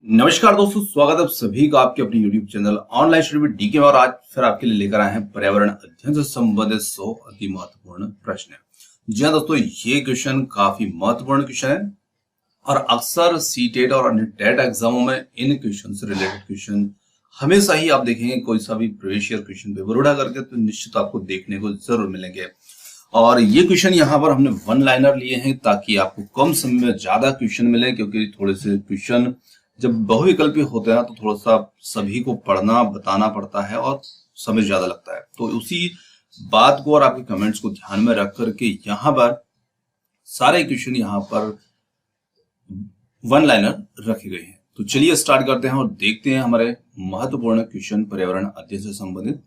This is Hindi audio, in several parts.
नमस्कार दोस्तों, स्वागत है आप सभी का आपके अपने YouTube channel online study with DK. और आज फिर आपके लिए लेकर आए हैं पर्यावरण अध्ययन से संबंधित 100 अति महत्वपूर्ण प्रश्न। जी हाँ दोस्तों, ये क्वेश्चन काफी महत्वपूर्ण क्वेश्चन है और अक्सर सीटेट और अन्य टेट एग्जामों में इन क्वेश्चन से रिलेटेड क्वेश्चन हमेशा ही आप देखेंगे। कोई सा भी प्रीवियस ईयर क्वेश्चन पेपर उठा करके तो निश्चित आपको देखने को जरूर मिलेंगे। और ये क्वेश्चन यहाँ पर हमने वन लाइनर लिए हैं ताकि आपको कम समय में ज्यादा क्वेश्चन मिले, क्योंकि थोड़े से क्वेश्चन जब बहुविकल्पी होते हैं तो थोड़ा सा सभी को पढ़ना बताना पड़ता है और समय ज्यादा लगता है। तो उसी बात को और आपके कमेंट्स को ध्यान में रख करके यहाँ पर सारे क्वेश्चन यहाँ पर वन लाइनर रखे गए हैं। तो चलिए स्टार्ट करते हैं और देखते हैं हमारे महत्वपूर्ण क्वेश्चन पर्यावरण अध्ययन से संबंधित।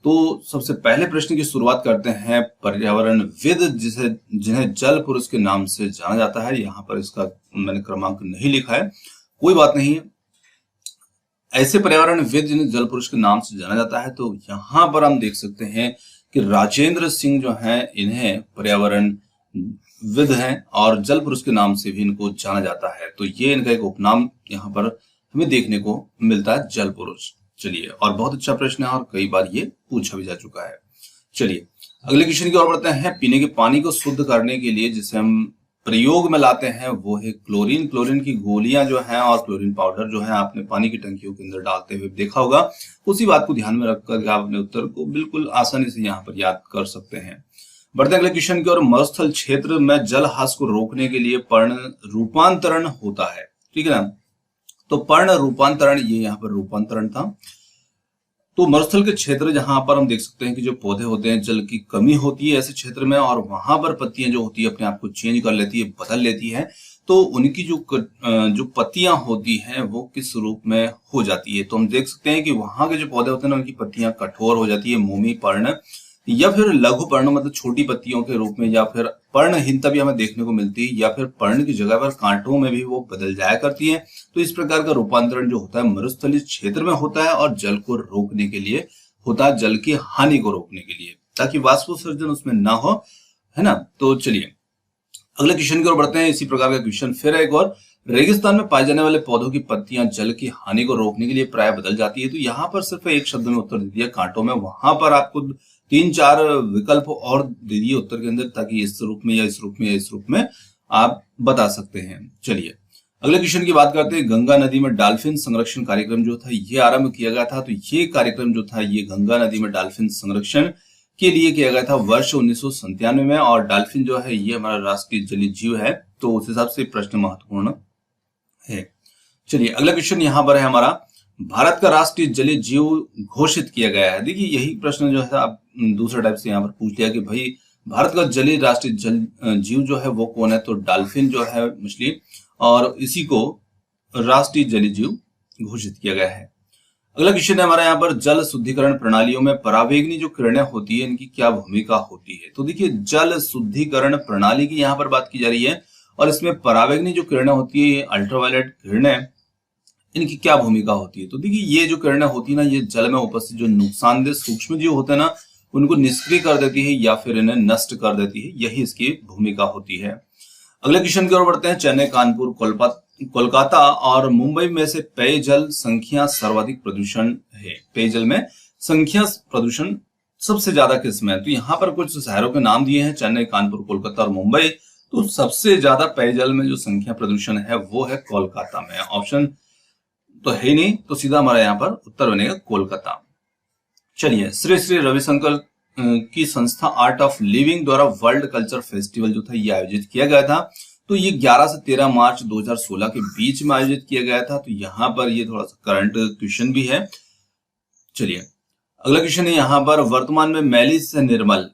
तो सबसे पहले प्रश्न की शुरुआत करते हैं पर्यावरणविद जिन्हें जल पुरुष के नाम से जाना जाता है। यहाँ पर इसका मैंने क्रमांक नहीं लिखा है, कोई बात नहीं है। ऐसे पर्यावरणविद जिन्हें जल पुरुष के नाम से जाना जाता है, तो यहां पर हम देख सकते हैं कि राजेंद्र सिंह जो हैं, इन्हें पर्यावरणविद हैं और जल पुरुष के नाम से भी इनको जाना जाता है। तो ये इनका एक उपनाम यहां पर हमें देखने को मिलता है, जल पुरुष। चलिए, और बहुत अच्छा प्रश्न है और कई बार ये पूछा भी जा चुका है। चलिए अगले क्वेश्चन की ओर बढ़ते हैं। पीने के पानी को शुद्ध करने के लिए जिसे हम प्रयोग में लाते हैं वो है क्लोरीन। क्लोरीन की गोलियां जो हैं और क्लोरीन पाउडर जो है आपने पानी की टंकियों के अंदर डालते हुए देखा होगा। उसी बात को ध्यान में रखकर आप अपने उत्तर को बिल्कुल आसानी से यहाँ पर याद कर सकते हैं। बढ़ते अगले क्वेश्चन की ओर। मरुस्थल क्षेत्र में जलहास को रोकने के लिए पर्ण रूपांतरण होता है, ठीक है ना। तो पर्ण रूपांतरण, ये यहाँ पर रूपांतरण था। तो मरुस्थल के क्षेत्र जहां पर हम देख सकते हैं कि जो पौधे होते हैं, जल की कमी होती है ऐसे क्षेत्र में, और वहां पर पत्तियां जो होती है अपने आप को चेंज कर लेती है, बदल लेती है। तो उनकी जो पत्तियां होती हैं वो किस रूप में हो जाती है। तो हम देख सकते हैं कि वहां के जो पौधे होते हैं ना, उनकी पत्तियां कठोर हो जाती है, मोमी पर्ण या फिर लघु पर्ण, मतलब छोटी पत्तियों के रूप में, या फिर पर्णहीनता भी हमें देखने को मिलती है, या फिर पर्ण की जगह पर कांटों में भी वो बदल जाया करती है। तो इस प्रकार का रूपांतरण जो होता है मरुस्थलीय क्षेत्र में होता है और जल को रोकने के लिए होता है, जल की हानि को रोकने के लिए, ताकि वाष्पोत्सर्जन उसमें ना हो, है ना। तो चलिए अगले क्वेश्चन की ओर बढ़ते हैं। इसी प्रकार का क्वेश्चन फिर एक और। रेगिस्तान में पाए जाने वाले पौधों की पत्तियां जल की हानि को रोकने के लिए प्राय बदल जाती है। तो यहाँ पर सिर्फ एक शब्द में उत्तर दे दिया, कांटों में। वहां पर आपको 3-4 विकल्प और दे दिए उत्तर के अंदर, ताकि इस रूप में या इस रूप में या इस रूप में आप बता सकते हैं। चलिए अगले क्वेश्चन की बात करते हैं। गंगा नदी में डॉल्फिन संरक्षण कार्यक्रम जो था ये आरंभ किया गया था। तो ये कार्यक्रम जो था ये गंगा नदी में डॉल्फिन संरक्षण के लिए किया गया था वर्ष 1997 में। और डॉल्फिन जो है ये हमारा राष्ट्रीय जलीय जीव है, तो उस हिसाब से प्रश्न महत्वपूर्ण है। चलिए अगला क्वेश्चन यहाँ पर है हमारा। भारत का राष्ट्रीय जलीय जीव घोषित किया गया है। देखिए यही प्रश्न जो है आप दूसरे टाइप से यहाँ पर पूछ लिया कि भाई भारत का जलीय राष्ट्रीय जीव जो है वो कौन है। तो डॉल्फिन जो है मछली, और इसी को राष्ट्रीय जलीय जीव घोषित किया गया है। अगला क्वेश्चन है हमारा यहाँ पर। जल शुद्धिकरण प्रणालियों में परावैंगनी जो किरणें होती है इनकी क्या भूमिका होती है। तो देखिए जल शुद्धिकरण प्रणाली की यहाँ पर बात की जा रही है, और इसमें परावैंगनी जो किरणें होती है, अल्ट्रावायलेट किरणें, इनकी क्या भूमिका होती है। तो देखिए ये जो किरणें होती है ना, ये जल में उपस्थित जो नुकसानदेह सूक्ष्म जीव होते हैं ना, उनको निष्क्रिय कर देती है या फिर इन्हें नष्ट कर देती है, यही इसकी भूमिका होती है। अगले क्वेश्चन की ओर बढ़ते हैं। चेन्नई, कानपुर, कोलकाता और मुंबई में से पेयजल संख्या सर्वाधिक प्रदूषण है। पेयजल में संख्या प्रदूषण सबसे ज्यादा किस में है। तो यहाँ पर कुछ शहरों के नाम दिए हैं, चेन्नई, कानपुर, कोलकाता और मुंबई। तो सबसे ज्यादा पेयजल में जो संख्या प्रदूषण है वो है कोलकाता में। ऑप्शन तो है ही नहीं, तो सीधा हमारा यहाँ पर उत्तर बनेगा कोलकाता। चलिए श्री श्री रविशंकर की संस्था आर्ट ऑफ लिविंग द्वारा वर्ल्ड कल्चर फेस्टिवल जो था ये आयोजित किया गया था। तो ये 11 से 13 मार्च 2016 के बीच में आयोजित किया गया था। तो यहाँ पर ये थोड़ा सा करंट क्वेश्चन भी है। चलिए अगला क्वेश्चन है यहाँ पर। वर्तमान में मैली से निर्मल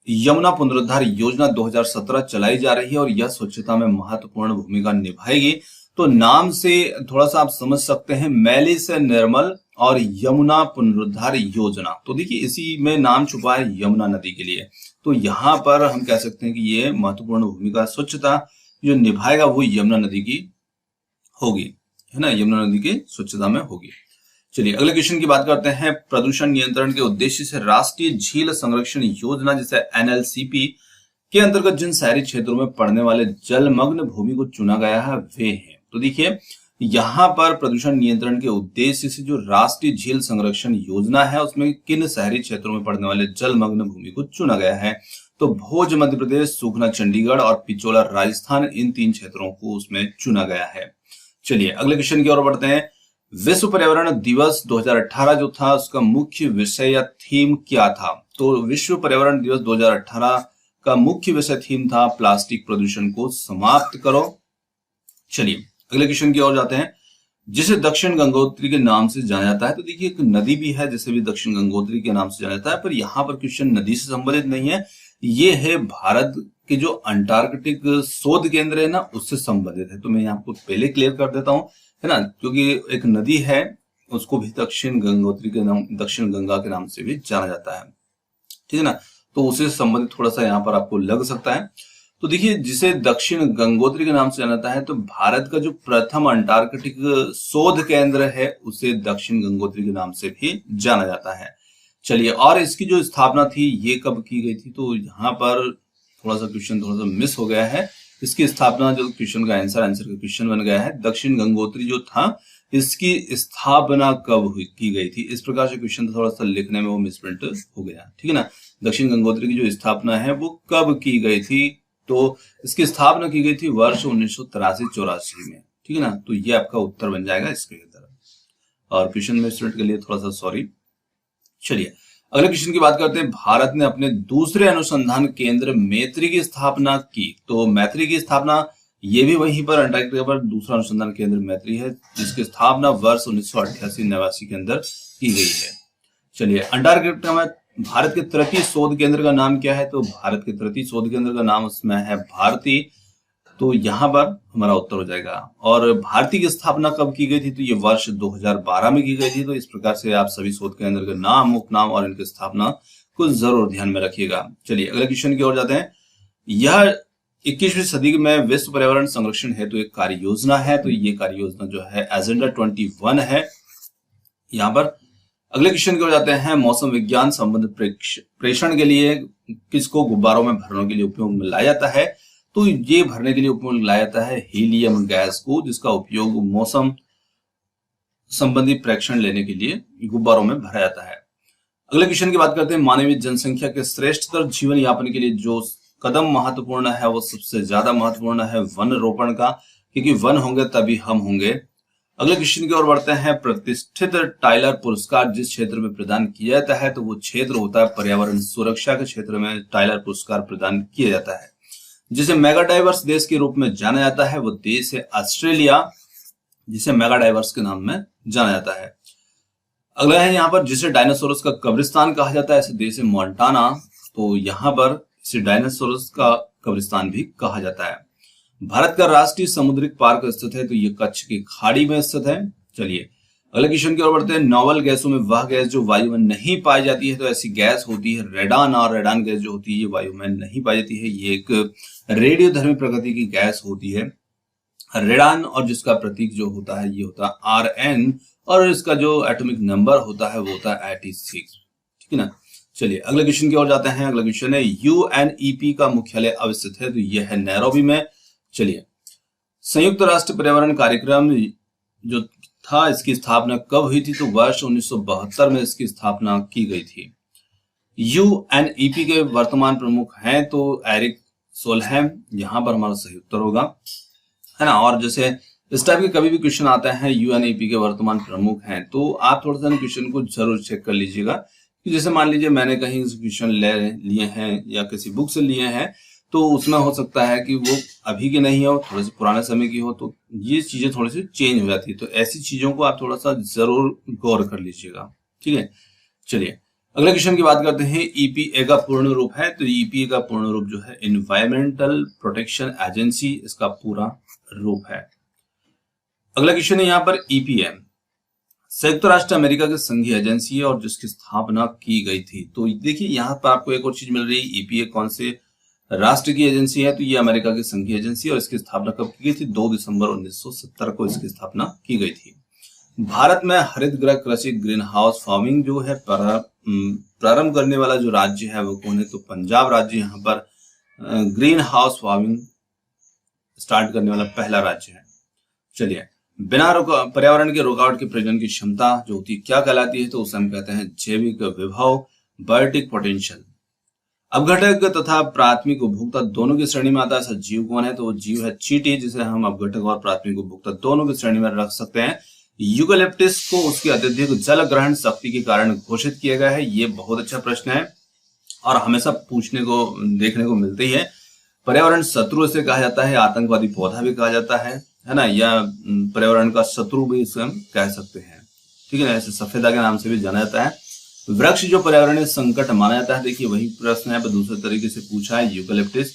यमुना पुनरुद्धार योजना 2017 चलाई जा रही है और यह स्वच्छता में महत्वपूर्ण भूमिका निभाएगी। तो नाम से थोड़ा सा आप समझ सकते हैं, मैली से निर्मल और यमुना पुनरुद्धार योजना। तो देखिए इसी में नाम छुपा है यमुना नदी के लिए। तो यहाँ पर हम कह सकते हैं कि ये महत्वपूर्ण भूमिका स्वच्छता जो निभाएगा वो यमुना नदी की होगी, है ना, यमुना नदी की स्वच्छता में होगी। चलिए अगले क्वेश्चन की बात करते हैं। प्रदूषण नियंत्रण के उद्देश्य से राष्ट्रीय झील संरक्षण योजना जिसे NLCP के अंतर्गत जिन शहरी क्षेत्रों में पड़ने वाले जलमग्न भूमि को चुना गया है वे हैं। तो देखिए यहाँ पर प्रदूषण नियंत्रण के उद्देश्य से जो राष्ट्रीय झील संरक्षण योजना है उसमें किन शहरी क्षेत्रों में पड़ने वाले जलमग्न भूमि को चुना गया है? तो भोज मध्य प्रदेश, सूखना चंडीगढ़ और पिचोला राजस्थान, इन 3 क्षेत्रों को उसमें चुना गया है। चलिए अगले क्वेश्चन की ओर बढ़ते हैं। विश्व पर्यावरण दिवस 2018 जो था उसका मुख्य विषय या थीम क्या था? तो विश्व पर्यावरण दिवस 2018 का मुख्य विषय थीम था प्लास्टिक प्रदूषण को समाप्त करो। चलिए अगले क्वेश्चन की ओर जाते हैं। जिसे दक्षिण गंगोत्री के नाम से जाना जाता है, तो देखिए एक नदी भी है जिसे भी दक्षिण गंगोत्री के नाम से जाना जाता है, पर यहाँ पर क्वेश्चन नदी से संबंधित नहीं है, ये है भारत के जो अंटार्कटिक शोध केंद्र है ना उससे संबंधित है। तो मैं आपको पहले क्लियर कर देता हूँ, है ना, क्योंकि एक नदी है उसको भी दक्षिण गंगोत्री के नाम, दक्षिण गंगा के नाम से भी जाना जाता है, ठीक है ना। तो उससे संबंधित थोड़ा सा यहाँ पर आपको लग सकता है। तो देखिए जिसे दक्षिण गंगोत्री के नाम से जाना जाता है, तो भारत का जो प्रथम अंटार्कटिक शोध केंद्र है उसे दक्षिण गंगोत्री के नाम से भी जाना जाता है। चलिए, और इसकी जो स्थापना थी ये कब की गई थी? तो यहाँ पर थोड़ा सा क्वेश्चन थोड़ा सा मिस हो गया है। इसकी स्थापना, जो क्वेश्चन का आंसर का क्वेश्चन बन गया है, दक्षिण गंगोत्री जो था इसकी स्थापना कब की गई थी? इस प्रकार से क्वेश्चन थोड़ा सा लिखने में वो मिसप्रिंट हो गया, ठीक है ना। दक्षिण गंगोत्री की जो स्थापना है वो कब की गई थी? तो इसकी स्थापना की गई थी वर्ष 1983-84 में, ठीक है ना। तो ये आपका उत्तर बन जाएगा इसके तरफ, और क्वेश्चन में स्टूडेंट के लिए थोड़ा सा सॉरी। चलिए अगले क्वेश्चन की बात करते हैं। भारत ने अपने दूसरे अनुसंधान केंद्र मैत्री की स्थापना की। तो मैत्री की स्थापना ये भी वहीं पर अंटार्कटिका पर दूसरा अनुसंधान केंद्र मैत्री है, जिसकी स्थापना वर्ष 1988-89 के अंदर की गई है। चलिए अंटार्कटिका में भारत के तृतीय शोध केंद्र का नाम क्या है? तो भारत के तृतीय शोध केंद्र का नाम उसमें है भारती। तो यहाँ पर हमारा उत्तर हो जाएगा। और भारती की स्थापना कब की गई थी? तो ये वर्ष 2012 में की गई थी। तो इस प्रकार से आप सभी शोध केंद्र के नाम, उपनाम और इनकी स्थापना को जरूर ध्यान में रखिएगा। चलिए अगले क्वेश्चन की ओर जाते हैं। यह 21वीं सदी में विश्व पर्यावरण संरक्षण हेतु एक कार्य योजना है। तो ये कार्य योजना जो है एजेंडा 21 है। यहाँ पर अगले क्वेश्चन की ओर जाते हैं। मौसम विज्ञान संबंधित प्रेषण के लिए किसको गुब्बारों में भरने के लिए उपयोग में लाया जाता है? तो ये भरने के लिए उपयोग में लाया जाता है हीलियम गैस को, जिसका उपयोग मौसम संबंधी प्रेक्षण लेने के लिए गुब्बारों में भरा जाता है। अगले क्वेश्चन की बात करते हैं। मानवीय जनसंख्या के श्रेष्ठतर जीवन यापन के लिए जो कदम महत्वपूर्ण है वो सबसे ज्यादा महत्वपूर्ण है वन रोपण का, क्योंकि वन होंगे तभी हम होंगे। अगले क्वेश्चन की ओर बढ़ते हैं। प्रतिष्ठित टाइलर पुरस्कार जिस क्षेत्र में प्रदान किया जाता है तो वो क्षेत्र होता है पर्यावरण सुरक्षा के क्षेत्र में टाइलर पुरस्कार प्रदान किया जाता है। जिसे मेगा डाइवर्स देश के रूप में जाना जाता है वो देश है ऑस्ट्रेलिया, जिसे मेगा डाइवर्स के नाम में जाना जाता है। अगला है यहाँ पर जिसे डायनासोरस का कब्रिस्तान कहा जाता है, ऐसे देश है मोंटाना। तो यहाँ पर इसे डायनासोरस का कब्रिस्तान भी कहा जाता है। भारत का राष्ट्रीय समुद्रिक पार्क स्थित है, तो ये कच्छ की खाड़ी में स्थित है। चलिए अगले क्वेश्चन की ओर बढ़ते हैं। नोबल गैसों में वह गैस जो वायु में नहीं पाई जाती है, तो ऐसी गैस होती है रेडान, और रेडान गैस जो होती है ये वायु में नहीं पाई जाती है। ये एक रेडियोधर्मी प्रकृति की गैस होती है रेडान, और जिसका प्रतीक जो होता है ये होता है Rn, और इसका जो एटॉमिक नंबर होता है वो होता है 86, ठीक है ना। चलिए अगले क्वेश्चन की ओर जाते हैं। अगला क्वेश्चन है UNEP का मुख्यालय अवस्थित है, तो यह है नैरोबी में। चलिए संयुक्त राष्ट्र पर्यावरण कार्यक्रम जो था इसकी स्थापना कब हुई थी? तो वर्ष 1972 में इसकी स्थापना की गई थी। UNEP के वर्तमान प्रमुख हैं तो एरिक सोलहेम, यहाँ पर हमारा सही उत्तर होगा, है ना। और जैसे इस टाइप के कभी भी क्वेश्चन आता है UNEP के वर्तमान प्रमुख हैं, तो आप थोड़ा सा क्वेश्चन को जरूर चेक कर लीजिएगा कि जैसे मान लीजिए मैंने कहीं क्वेश्चन ले लिए हैं या किसी बुक से लिए हैं, तो उसमें हो सकता है कि वो अभी की नहीं हो, थोड़े से पुराने समय की हो, तो ये चीजें थोड़ी सी चेंज हो जाती है। तो ऐसी चीजों को आप थोड़ा सा जरूर गौर कर लीजिएगा, ठीक है। चलिए अगले क्वेश्चन की बात करते हैं। EPA का पूर्ण रूप है, तो EPA का पूर्ण रूप जो है एनवायरमेंटल प्रोटेक्शन एजेंसी, इसका पूरा रूप है। अगला क्वेश्चन है यहाँ पर EPM संयुक्त राष्ट्र अमेरिका की संघीय एजेंसी है और जिसकी स्थापना की गई थी। तो देखिए यहाँ पर आपको एक और चीज मिल रही है, EPA कौन से राष्ट्र की एजेंसी है? तो ये अमेरिका की संघीय एजेंसी, और इसकी स्थापना कब की गई थी? 2 दिसंबर 1970 को इसकी स्थापना की गई थी। भारत में हरित गृह कृषि ग्रीन हाउस फार्मिंग जो है प्रारंभ करने वाला जो राज्य है वो कौन है? तो पंजाब राज्य यहाँ पर ग्रीन हाउस फार्मिंग स्टार्ट करने वाला पहला राज्य है। चलिए बिना पर्यावरण के रुकावट के प्रजनन की क्षमता जो होती है क्या कहलाती है? तो उसे हम कहते हैं जैविक विभव, बायोटिक पोटेंशियल। अपघटक तथा प्राथमिक उपभोक्ता दोनों की श्रेणी में आता है। ऐसा जीव कौन है? तो वो जीव है चींटी, जिसे हम अपघटक और प्राथमिक उपभोक्ता दोनों की श्रेणी में रख सकते हैं। यूकेलिप्टस को उसकी अत्यधिक जल ग्रहण शक्ति के कारण घोषित किया गया है। ये बहुत अच्छा प्रश्न है और हमेशा पूछने को देखने को मिलते ही है। पर्यावरण शत्रु इसे कहा जाता है, आतंकवादी पौधा भी कहा जाता है ना, या पर्यावरण का शत्रु भी इसे हम कह सकते हैं, ठीक है ना। ऐसे सफेदा के नाम से भी जाना जाता है। वृक्ष जो पर्यावरणीय संकट माना जाता है, देखिए वही प्रश्न है पर दूसरे तरीके से पूछा है। यूकेलिप्टस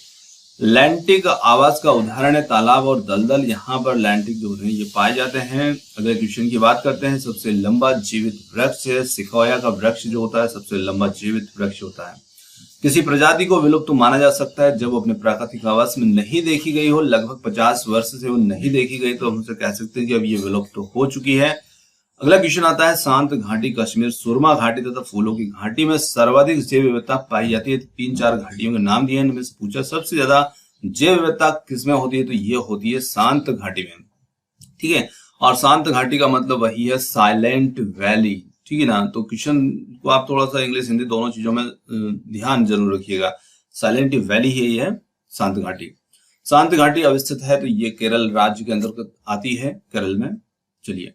लैंटिक आवास का उदाहरण है। तालाब और दलदल, यहाँ पर लैंटिक जो है ये पाए जाते हैं। अगले क्वेश्चन की बात करते हैं। सबसे लंबा जीवित वृक्ष है सिकोया का वृक्ष जो होता है सबसे लंबा जीवित वृक्ष होता है। किसी प्रजाति को विलुप्त तो माना जा सकता है जब अपने प्राकृतिक आवास में नहीं देखी गई हो, लगभग 50 वर्ष से वो नहीं देखी गई, तो हम उसे कह सकते हैं कि अब ये विलुप्त तो हो चुकी है। अगला क्वेश्चन आता है। शांत घाटी, कश्मीर, सुरमा घाटी तथा फूलों की घाटी में सर्वाधिक जैव विविधता पाई जाती है। 3-4 घाटियों के नाम दिए, इनमें से पूछा सबसे ज्यादा जैव विविधता किसमें होती है? तो ये होती है शांत घाटी में, ठीक है। और शांत घाटी का मतलब वही है साइलेंट वैली, ठीक है ना। तो क्वेश्चन को आप थोड़ा सा इंग्लिश हिंदी दोनों चीजों में ध्यान जरूर रखिएगा। साइलेंट वैली ही है शांत घाटी। शांत घाटी अवस्थित है तो ये केरल राज्य के अंतर्गत आती है, केरल में। चलिए,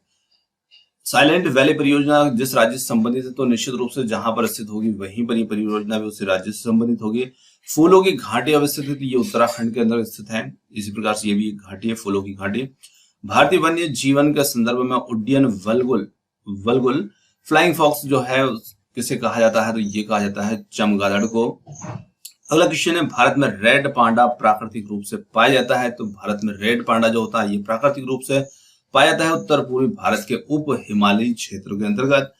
साइलेंट वैली परियोजना जिस राज्य से संबंधित है तो निश्चित रूप से जहां पर स्थित होगी वहीं पर ये परियोजना भी उसी राज्य से संबंधित होगी। फूलों की घाटी अवस्थित है तो ये उत्तराखंड के अंदर स्थित है। इसी प्रकार से ये भी एक घाटी है, फूलों की घाटी। भारतीय वन्य जीवन के संदर्भ में उड्डयन वल्गुल फ्लाइंग फॉक्स जो है किसे कहा जाता है? तो ये कहा जाता है चमगादड़ को। अगला क्वेश्चन है। भारत में रेड पांडा प्राकृतिक रूप से पाया जाता है। तो भारत में रेड पांडा जो होता है ये प्राकृतिक रूप से पाया जाता है उत्तर पूर्वी भारत के उप हिमालयी क्षेत्रों के अंतर्गत।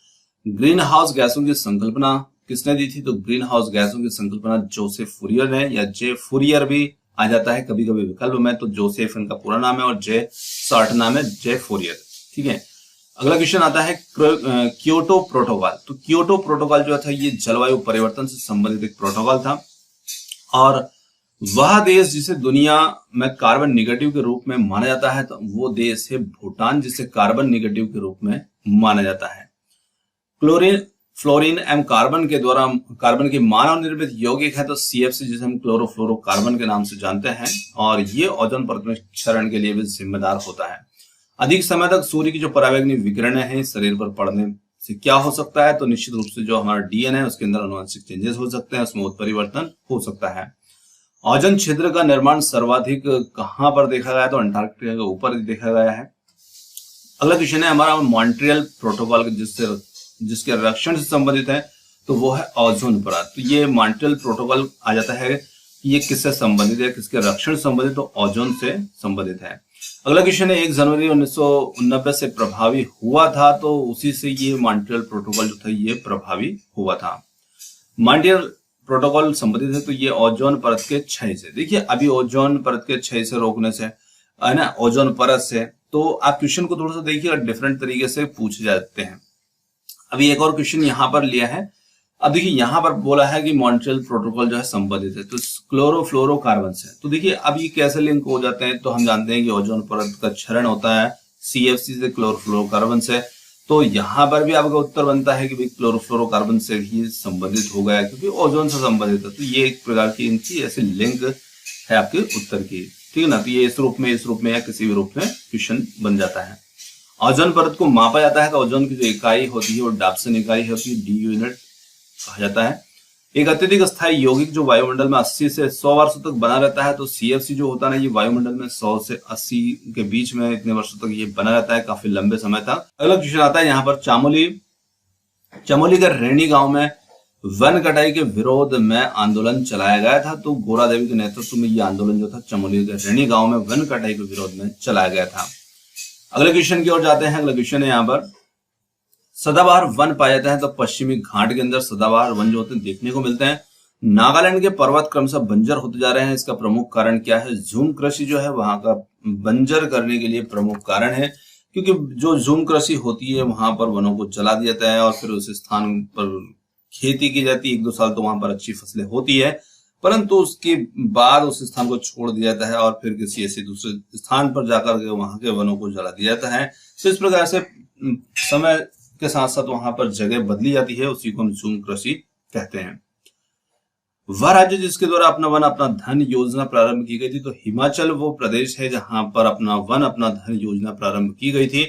ग्रीन हाउस गैसों की संकल्पना किसने दी थी? तो ग्रीन हाउस गैसों की संकल्पना जोसेफ फूरियर ने, या जे फूरियर भी आ जाता है कभी कभी विकल्प में। तो जोसेफ इनका पूरा नाम है और जे शॉर्ट नाम है, जे फूरियर, ठीक है। अगला क्वेश्चन आता है। Kyoto protocol. तो क्योटो प्रोटोकॉल जो था ये जलवायु परिवर्तन से संबंधित एक प्रोटोकॉल था और वह देश जिसे दुनिया में कार्बन निगेटिव के रूप में माना जाता है तो वो देश है भूटान, जिसे कार्बन निगेटिव के रूप में माना जाता है। क्लोरीन, फ्लोरीन एवं कार्बन के द्वारा कार्बन की मानव निर्मित यौगिक है तो CFC, जिसे हम क्लोरोफ्लोरोकार्बन के नाम से जानते हैं, और ये ओजोन परत में क्षरण के लिए भी जिम्मेदार होता है। अधिक समय तक सूर्य की जो परावैंगनी विकिरण है शरीर पर पड़ने से क्या हो सकता है? तो निश्चित रूप से जो हमारा DNA है उसके अंदर अनुवांशिक चेंजेस हो सकते हैं, उसमें उत्परिवर्तन हो सकता है। ओजोन छिद्र का निर्माण सर्वाधिक कहां पर देखा गया? तो अंटार्कटिका के ऊपर देखा गया है। अगला क्वेश्चन है हमारा मॉन्ट्रियल प्रोटोकॉल जिसके रक्षण से संबंधित है तो वो है ओजोन परत। तो ये मॉन्ट्रियल प्रोटोकॉल आ जाता है, ये किससे संबंधित है, किसके रक्षण से संबंधित? तो ओजोन से संबंधित है। अगला क्वेश्चन है। 1 जनवरी 1990 से प्रभावी हुआ था तो उसी से ये मॉन्ट्रियल प्रोटोकॉल जो था ये प्रभावी हुआ था। मॉन्ट्रियल प्रोटोकॉल संबंधित है तो ये ओजोन परत के क्षय से। देखिए अभी ओजोन परत के क्षय से रोकने से है ना, ओजोन परत से, तो आप क्वेश्चन को थोड़ा सा देखिए डिफरेंट तरीके से पूछे जाते हैं। अभी एक और क्वेश्चन यहाँ पर लिया है। अब देखिए यहाँ पर बोला है कि मॉन्ट्रियल प्रोटोकॉल जो है संबंधित है तो क्लोरोफ्लोरोकार्बन से। तो देखिए अब ये कैसे लिंक हो जाते हैं? तो हम जानते हैं कि ओजोन परत का क्षरण होता है CFC से, क्लोरोफ्लोरोकार्बन से। तो यहाँ पर भी आपका उत्तर बनता है कि भाई क्लोरोफ्लोरोकार्बन से भी संबंधित हो गया क्योंकि ओजोन से संबंधित है। तो ये एक प्रकार की इनकी ऐसी लिंक है आपके उत्तर की, ठीक है ना। तो ये इस रूप में या किसी भी रूप में क्वेश्चन बन जाता है। ओजोन परत को मापा जाता है तो ओजोन की जो इकाई होती है वो डाप्सन इकाई होती है, DU यूनिट कहा जाता है। एक अत्यधिक स्थायी यौगिक जो वायुमंडल में 80 से 100 वर्षों तक बना रहता है तो CFC जो होता है ना ये वायुमंडल में 100 से 80 के बीच में इतने वर्षों तक ये बना रहता है, काफी लंबे समय तक। अगला क्वेश्चन आता है यहाँ पर। चमोली के रैणी गांव में वन कटाई के विरोध में आंदोलन चलाया गया था। तो गोरा देवी के नेतृत्व में ये आंदोलन जो था चमोली के रैणी गांव में वन कटाई के विरोध में चलाया गया था। अगले क्वेश्चन की ओर जाते हैं। अगला क्वेश्चन है यहाँ पर। सदाबहार वन पाया जाता है तो पश्चिमी घाट के अंदर सदाबहार वन जो होते हैं देखने को मिलते हैं। नागालैंड के पर्वत क्रमशः बंजर होते जा रहे हैं, इसका प्रमुख कारण क्या है? झूम कृषि जो है वहां का बंजर करने के लिए प्रमुख कारण है, क्योंकि जो झूम कृषि होती है वहां पर वनों को जला दिया जाता है और फिर उस स्थान पर खेती की जाती है। 1-2 साल तो वहां पर अच्छी फसलें होती है, परंतु उसके बाद उस स्थान को छोड़ दिया जाता है और फिर किसी ऐसे दूसरे स्थान पर जाकर के वहां के वनों को जला दिया जाता है। तो इस प्रकार से समय के साथ साथ वहां पर जगह बदली जाती है, उसी को हम झूम कृषि कहते हैं। वह राज्य जिसके द्वारा अपना वन अपना धन योजना प्रारंभ की गई थी, तो हिमाचल वो प्रदेश है जहां पर अपना वन अपना धन योजना प्रारंभ की गई थी।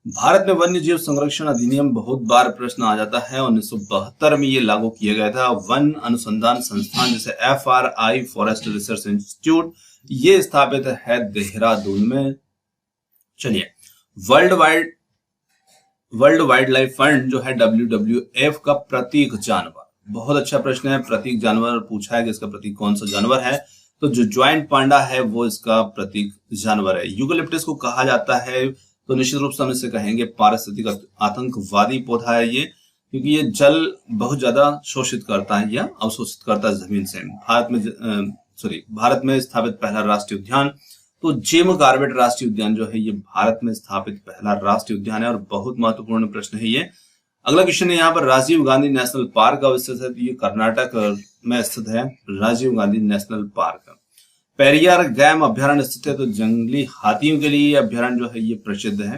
भारत में वन्य जीव संरक्षण अधिनियम बहुत बार प्रश्न आ जाता है। 1972 में ये लागू किया गया था। वन अनुसंधान संस्थान जैसे FRI फॉरेस्ट रिसर्च इंस्टीट्यूट ये स्थापित है देहरादून में। चलिए, वर्ल्ड वाइल्ड लाइफ फंड जो है WWF का प्रतीक जानवर, बहुत अच्छा प्रश्न है। प्रतीक जानवर पूछा है कि इसका प्रतीक कौन सा जानवर है, तो जो ज्वाइंट पांडा है वो इसका प्रतीक जानवर है। यूकेलिप्टस को कहा जाता है, तो निश्चित रूप से हम इसे कहेंगे पारिस्थितिक आतंकवादी पौधा है ये, क्योंकि ये जल बहुत ज्यादा शोषित करता है या अवशोषित करता है जमीन से। भारत में स्थापित पहला राष्ट्रीय उद्यान, तो जिम कॉर्बेट राष्ट्रीय उद्यान जो है ये भारत में स्थापित पहला राष्ट्रीय उद्यान है और बहुत महत्वपूर्ण प्रश्न है ये। अगला क्वेश्चन है यहाँ पर राजीव गांधी नेशनल पार्क का स्थित है, तो ये कर्नाटक में स्थित है Rajiv Gandhi National Park. Periyar game अभ्यारण्य स्थित है, तो जंगली हाथियों के लिए अभ्यारण्य जो है ये प्रसिद्ध है।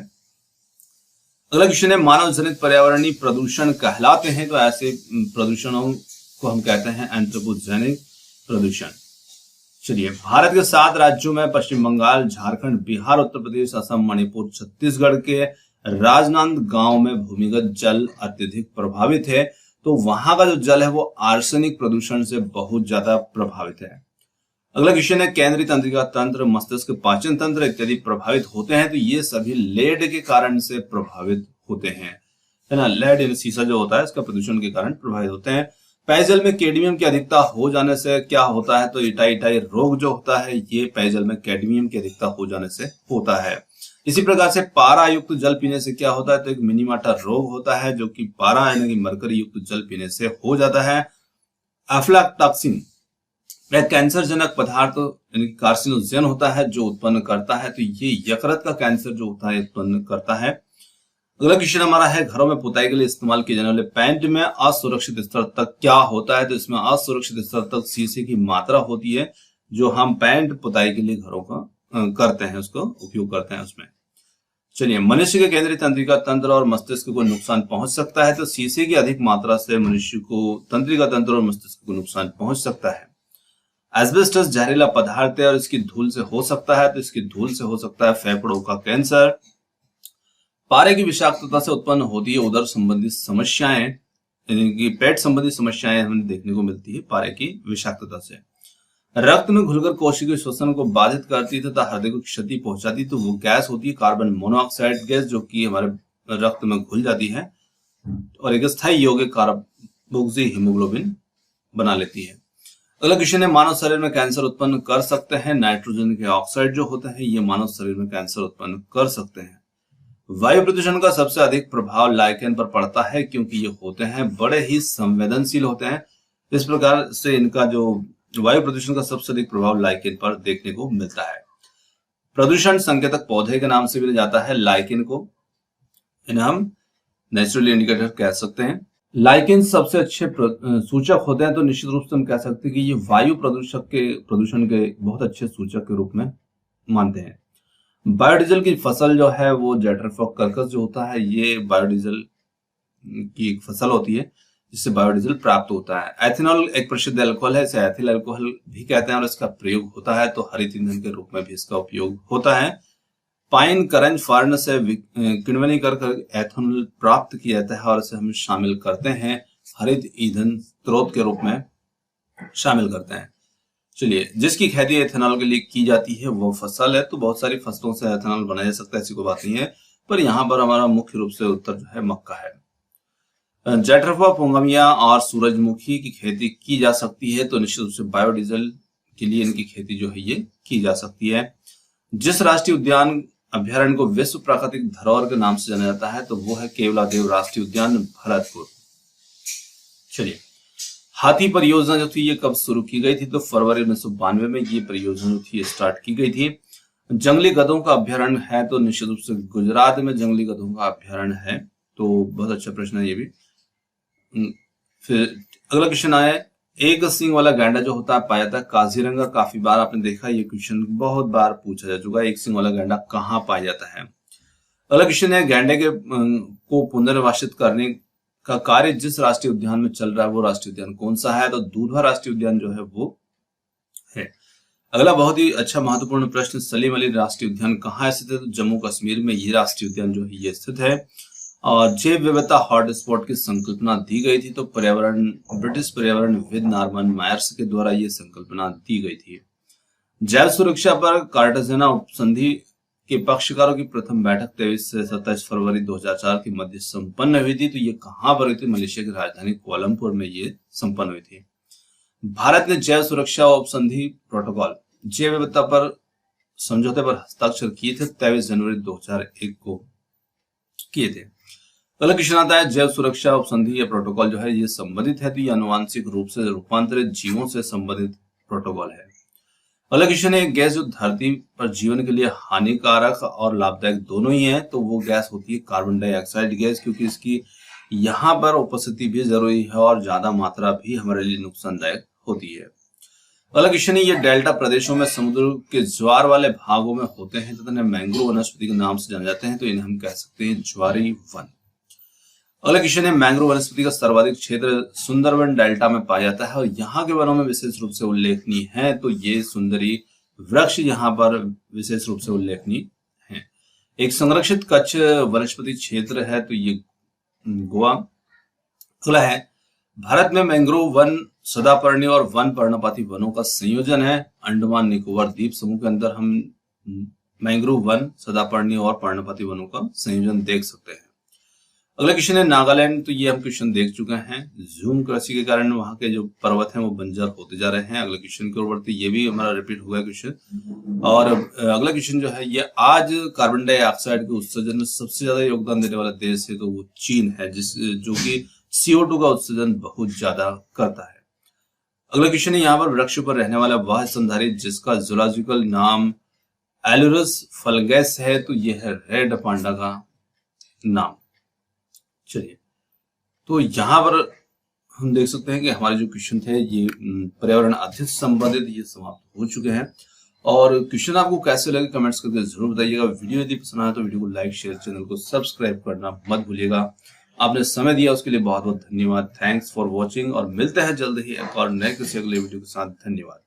अगला क्वेश्चन है मानव जनित पर्यावरणीय प्रदूषण कहलाते हैं, तो ऐसे प्रदूषणों को हम कहते हैं एंथ्रोपोजेनिक प्रदूषण। चलिए, भारत के 7 राज्यों में पश्चिम बंगाल, झारखंड, बिहार, उत्तर प्रदेश, असम, मणिपुर, छत्तीसगढ़ के राजनांदगांव में भूमिगत जल अत्यधिक प्रभावित है, तो वहां का जो जल है वो आर्सेनिक प्रदूषण से बहुत ज्यादा प्रभावित है। अगला क्वेश्चन है केंद्रीय तंत्रिका तंत्र, मस्तिष्क, पाचन तंत्र इत्यादि प्रभावित होते हैं, तो ये सभी लेड के कारण से प्रभावित होते हैं, है ना। लेड यानी सीसा जो होता है इसका प्रदूषण के कारण प्रभावित होते हैं। पेयजल में कैडमियम की अधिकता हो जाने से क्या होता है, तो इटाई रोग जो होता है ये पेयजल में कैडमियम की अधिकता हो जाने से होता है। इसी प्रकार से पारा युक्त जल पीने से क्या होता है, तो एक मिनीमाटा रोग होता है जो कि पारा यानी कि मरकरी युक्त जल पीने से हो जाता है। एफ्लाटॉक्सिन एक कैंसर जनक पदार्थ यानी कार्सिनोजन होता है जो उत्पन्न करता है, तो ये यकृत का कैंसर जो होता है उत्पन्न करता है। अगला क्वेश्चन हमारा है घरों में पुताई के लिए इस्तेमाल किए जाने वाले पेंट में असुरक्षित स्तर तक क्या होता है, तो इसमें असुरक्षित स्तर तक शीशे की मात्रा होती है जो हम पेंट पुताई के लिए घरों का करते हैं, उसको उपयोग करते हैं उसमें। चलिए, मनुष्य के केंद्रीय तंत्रिका तंत्र और मस्तिष्क को नुकसान पहुंच सकता है, तो शीशे की अधिक मात्रा से मनुष्य को तंत्रिका तंत्र और मस्तिष्क को नुकसान पहुंच सकता है। एस्बेस्टस जहरीला पदार्थ है और इसकी धूल से हो सकता है, तो इसकी धूल से हो सकता है फेफड़ों का कैंसर। पारे की विषाक्तता से उत्पन्न होती है उदर संबंधी समस्याएं, यानी कि पेट संबंधी समस्याएं हमें देखने को मिलती है पारे की विषाक्तता से। रक्त में घुलकर कोशिका श्वसन को बाधित करती है तथा हृदय को क्षति पहुंचाती है, तो वो गैस होती है कार्बन मोनोऑक्साइड गैस, जो कि हमारे रक्त में घुल जाती है और एक स्थायी यौगिक कार्बोक्सी हीमोग्लोबिन बना लेती है। अगला क्वेश्चन है मानव शरीर में कैंसर उत्पन्न कर सकते हैं, नाइट्रोजन के ऑक्साइड जो होते हैं ये मानव शरीर में कैंसर उत्पन्न कर सकते हैं। वायु प्रदूषण का सबसे अधिक प्रभाव लाइकेन पर पड़ता है क्योंकि ये होते हैं बड़े ही संवेदनशील होते हैं। इस प्रकार से इनका जो वायु प्रदूषण का सबसे अधिक प्रभाव लाइकेन पर देखने को मिलता है। प्रदूषण संकेतक पौधे के नाम से भी जाता है लाइकेन को, इन्हें हम नेचुरल इंडिकेटर कह सकते हैं। लाइकेन सबसे अच्छे सूचक होते हैं, तो निश्चित रूप से हम कह सकते हैं कि ये वायु प्रदूषण के बहुत अच्छे सूचक के रूप में मानते हैं। बायोडीजल की फसल जो है वो जेट्रोफोकर्कस जो होता है ये बायोडीजल की एक फसल होती है जिससे बायोडीजल प्राप्त होता है। एथेनॉल एक प्रसिद्ध अल्कोहल है, इसे एथिल अल्कोहल भी कहते हैं और इसका प्रयोग होता है, तो हरित ईंधन के रूप में भी इसका उपयोग होता है। पाइन करंज फार्न से किण्वनी कर एथेनॉल प्राप्त किया जाता है और इसे हम शामिल करते हैं हरित ईंधन स्रोत के रूप में शामिल करते हैं। चलिए, जिसकी खेती एथेनॉल के लिए की जाती है वो फसल है, तो बहुत सारी फसलों से एथेनॉल बनाया जा सकता है, ऐसी कोई बात नहीं है, पर यहाँ पर हमारा मुख्य रूप से उत्तर जो है मक्का है। जेट्रोफा पोंगमिया और सूरजमुखी की खेती की जा सकती है, तो निश्चित रूप से बायोडीजल के लिए इनकी खेती जो है ये की जा सकती है। जिस राष्ट्रीय उद्यान अभ्यारण्य को विश्व प्राकृतिक धरोहर के नाम से जाना जाता है तो वो है केवलादेव राष्ट्रीय उद्यान भरतपुर। चलिए, हाथी परियोजना जो थी ये कब शुरू की गई थी, तो फरवरी 1992 में ये परियोजना जो थी स्टार्ट की गई थी। जंगली गधों का अभ्यारण्य है, तो निश्चित रूप से गुजरात में जंगली गधों का अभ्यारण्य है, तो बहुत अच्छा प्रश्न है ये भी। फिर अगला क्वेश्चन आया एक सींग वाला गैंडा जो होता है पाया जाता है काजीरंगा। काफी बार आपने देखा, ये क्वेश्चन बहुत बार पूछा जा चुका है, एक सींग वाला गैंडा कहाँ पाया जाता है। अगला क्वेश्चन है, गैंडे के को पुनर्वासित करने का कार्य जिस राष्ट्रीय उद्यान में चल रहा है वो राष्ट्रीय उद्यान कौन सा है? तो दूधवा राष्ट्रीय उद्यान जो है वो है। अगला बहुत ही अच्छा महत्वपूर्ण प्रश्न, सलीम अली राष्ट्रीय उद्यान कहाँ स्थित है? तो जम्मू कश्मीर में ये राष्ट्रीय उद्यान जो है ये स्थित है। और जैव विविधता हॉटस्पॉट की संकल्पना दी गई थी, तो ब्रिटिश पर्यावरणविद नॉर्मन मायर्स के द्वारा ये संकल्पना दी गई थी। जैव सुरक्षा पर कार्टाजेना उपसंधि के पक्षकारों की प्रथम बैठक 23 से 27 फरवरी 2004 के मध्य संपन्न हुई थी। तो ये कहाँ पर हुई थी? मलेशिया की राजधानी कोलंबोर में ये संपन्न हुई थी। भारत ने जैव सुरक्षा उपसंधि प्रोटोकॉल जैव विविधता पर समझौते पर हस्ताक्षर किए थे 23 जनवरी 2001 को किए थे। अगला क्वेश्चन आता है, जैव सुरक्षा उपसंधि या प्रोटोकॉल जो है ये संबंधित है, तो ये आनुवांशिक रूप से रूपांतरित जीवों से संबंधित प्रोटोकॉल है। अगला क्वेश्चन है, गैस जो धरती पर जीवन के लिए हानिकारक और लाभदायक दोनों ही है, तो वो गैस होती है कार्बन डाइऑक्साइड गैस, क्योंकि इसकी यहाँ पर उपस्थिति भी जरूरी है और ज्यादा मात्रा भी हमारे लिए नुकसानदायक होती है। अगला क्वेश्चन है, ये डेल्टा प्रदेशों में समुद्र के ज्वार वाले भागों में होते हैं तथा मैंग्रोव वनस्पति के नाम से जाने जाते हैं, तो इन्हें हम कह सकते हैं ज्वारी वन। अगला क्वेश्चन है, मैंग्रोव वनस्पति का सर्वाधिक क्षेत्र सुंदरवन डेल्टा में पाया जाता है और यहाँ के वनों में विशेष रूप से उल्लेखनीय है, तो ये सुंदरी वृक्ष यहाँ पर विशेष रूप से उल्लेखनीय है। एक संरक्षित कच्छ वनस्पति क्षेत्र है, तो ये गोवा। अगला है, भारत में मैंग्रोव वन सदापर्णीय और वन पर्णपाती वनों का संयोजन है। अंडमान निकोबार द्वीप समूह के अंदर हम मैंग्रोव वन सदापर्णीय और पर्णपाती वनों का संयोजन देख सकते हैं। अगला क्वेश्चन है, नागालैंड, तो ये हम क्वेश्चन देख चुके हैं। झूम कृषि के कारण वहां के जो पर्वत हैं वो बंजर होते जा रहे हैं। अगले क्वेश्चन की ओर बढ़ते, ये भी हमारा रिपीट हुआ है क्वेश्चन। और अगला क्वेश्चन जो है, ये आज कार्बन डाइऑक्साइड के उत्सर्जन में सबसे ज्यादा योगदान देने वाला देश है, तो वो चीन है, जो कि CO2 का उत्सर्जन बहुत ज्यादा करता है। अगला क्वेश्चन है, यहाँ पर वृक्ष पर रहने वाला वह स्तनधारी जिसका जूलॉजिकल नाम एलुरस फलगैस है, तो यह है रेड पांडा का नाम। चलिए, तो यहाँ पर हम देख सकते हैं कि हमारे जो क्वेश्चन थे ये पर्यावरण अध्ययन से संबंधित ये समाप्त हो चुके हैं। और क्वेश्चन आपको कैसे लगे कमेंट्स करके जरूर बताइएगा। वीडियो यदि पसंद आए तो वीडियो को लाइक शेयर, चैनल को सब्सक्राइब करना मत भूलिएगा। आपने समय दिया उसके लिए बहुत बहुत धन्यवाद। थैंक्स फॉर वॉचिंग और मिलते हैं जल्द ही एक और नए किसी अगले वीडियो के साथ। धन्यवाद।